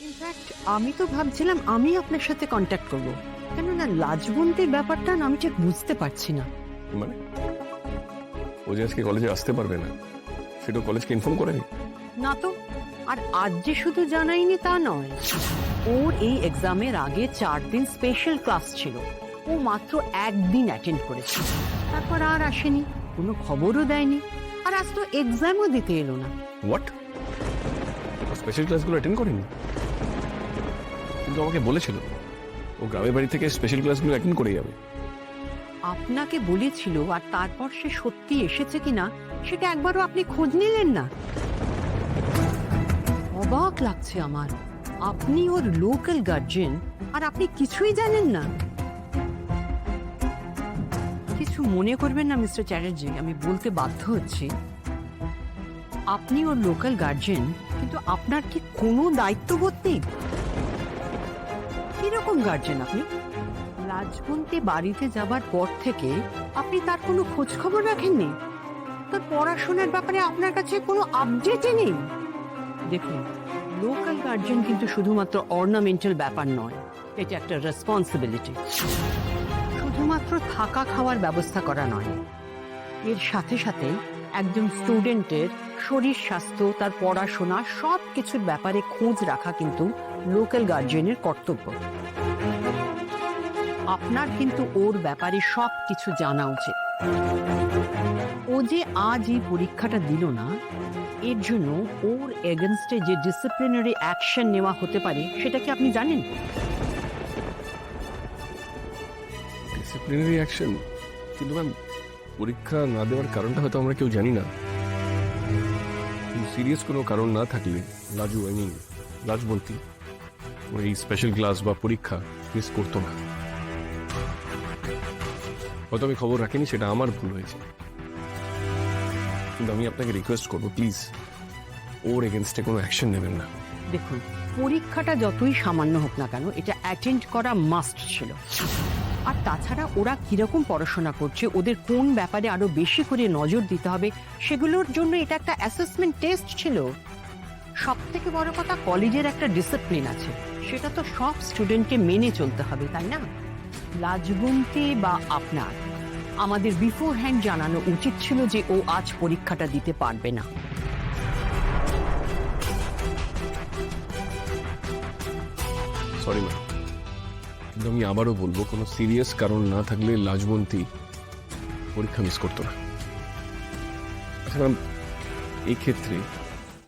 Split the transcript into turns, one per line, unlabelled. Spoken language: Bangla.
ইনফ্যাক্ট আমি তো ভাবছিলাম আমি আপনার সাথে কন্ট্যাক্ট করব, কেননা লাজবন্তির ব্যাপারটা না আমি ঠিক বুঝতে পারছি না।
মানে ও যে আজকে কলেজে আসতে পারবে না সেটা কলেজকে ইনফর্ম করেনি?
না তো, আর আজ যে শুধু জানাইনি তা নয়, ওর এই এক্সামের আগে 4 দিন স্পেশাল ক্লাস ছিল, ও মাত্র একদিন অ্যাটেন্ড করেছে, তারপর আর আসেনি, কোনো খবরও দেয়নি, আর আজ তো এক্সামও দিতে এলো না।
হোয়াট? স্পেশাল ক্লাসগুলো অ্যাটেন্ড করেনি? কিন্তু আমাকে বলেছিল ও গ্রামের বাড়ি থেকে স্পেশাল ক্লাসগুলো অ্যাটেন্ড করে যাবে।
আপনাকে বলেছিল, আর তারপর সে সত্যি এসেছে কিনা সেটা একবারও আপনি খোঁজ নিলেন না। অবাক লাগছে আমার, আপনি ওর লোকাল গার্জিয়ান আর আপনি কিছুই জানেন না। কিছু মনে করবেন না মিস্টার চ্যাটার্জি, আমি বলতে বাধ্য হচ্ছি, আপনি ওর লোকাল গার্জিয়ান, কিন্তু আপনার কি কোনো দায়িত্ববোধ নেই? কিরকম গার্জিয়ান আপনি? লাজবন্তী বাড়িতে যাবার পর থেকে আপনি তার কোনো খোঁজ খবর রাখেননি? তার পড়াশোনার ব্যাপারে আপনার কাছে কোনো আপডেটই নেই? দেখুন, লোকাল গার্জিয়ান কিন্তু শুধুমাত্র অর্নামেন্টাল ব্যাপার নয়, এটা একটা রেসপন্সিবিলিটি। শুধুমাত্র থাকা খাওয়ার ব্যবস্থা করা নয়, এর সাথে সাথে একজন স্টুডেন্টের শরীর স্বাস্থ্য, তার পড়াশোনা সব কিছুর ব্যাপারে খোঁজ রাখা কিন্তু লোকাল গার্জিয়ানের কর্তব্য। আপনার কিন্তু ওর ব্যাপারে সব কিছু জানা উচিত। ও যে আজ এই পরীক্ষাটা দিল না, এর জন্য ওর এগেনস্টে যে ডিসিপ্লিনারি অ্যাকশন নেওয়া হতে পারে সেটা কি আপনি জানেন?
Disciplinary action? কিন্তু ম্যাম, পরীক্ষা না দেওয়ার কারণটা হয়তো আমরা কেউ জানি না। সিরিয়াস কোনো কারণ না থাকলে লাজবন্তী ওই স্পেশাল ক্লাস বা পরীক্ষা মিস করতো না। হয়তো আমি খবর রাখিনি, সেটা আমার ভুল হয়েছে, কিন্তু আমি আপনাকে রিকোয়েস্ট করবো প্লিজ ওর এগেনস্টে কোনো অ্যাকশন নেবেন না।
দেখুন, পরীক্ষাটা যতই সামান্য হোক না কেন, এটা অ্যাটেন্ড করা মাস্ট ছিল। আর তাছাড়া ওরা কিরকম পড়াশোনা করছে, ওদের কোন ব্যাপারে আরো বেশি করে নজর দিতে হবে, সেগুলোর জন্য এটা একটা অ্যাসেসমেন্ট টেস্ট ছিল। সব থেকে বড় কথা, কলেজের একটা ডিসিপ্লিন আছে, সেটা তো সব স্টুডেন্টকে মেনে চলতে হবে, তাই না? লাজবন্তী বা আপনার আমাদের বিফোর হ্যান্ড জানানো উচিত ছিল যে ও আজ পরীক্ষাটা দিতে পারবে না।
সরি ম্যাম, কিন্তু আমি আবারও বলবো, কোনো সিরিয়াস কারণ না থাকলে লাজবন্তী পরীক্ষা মিস করতো না। আচ্ছা ম্যাম, এই ক্ষেত্রে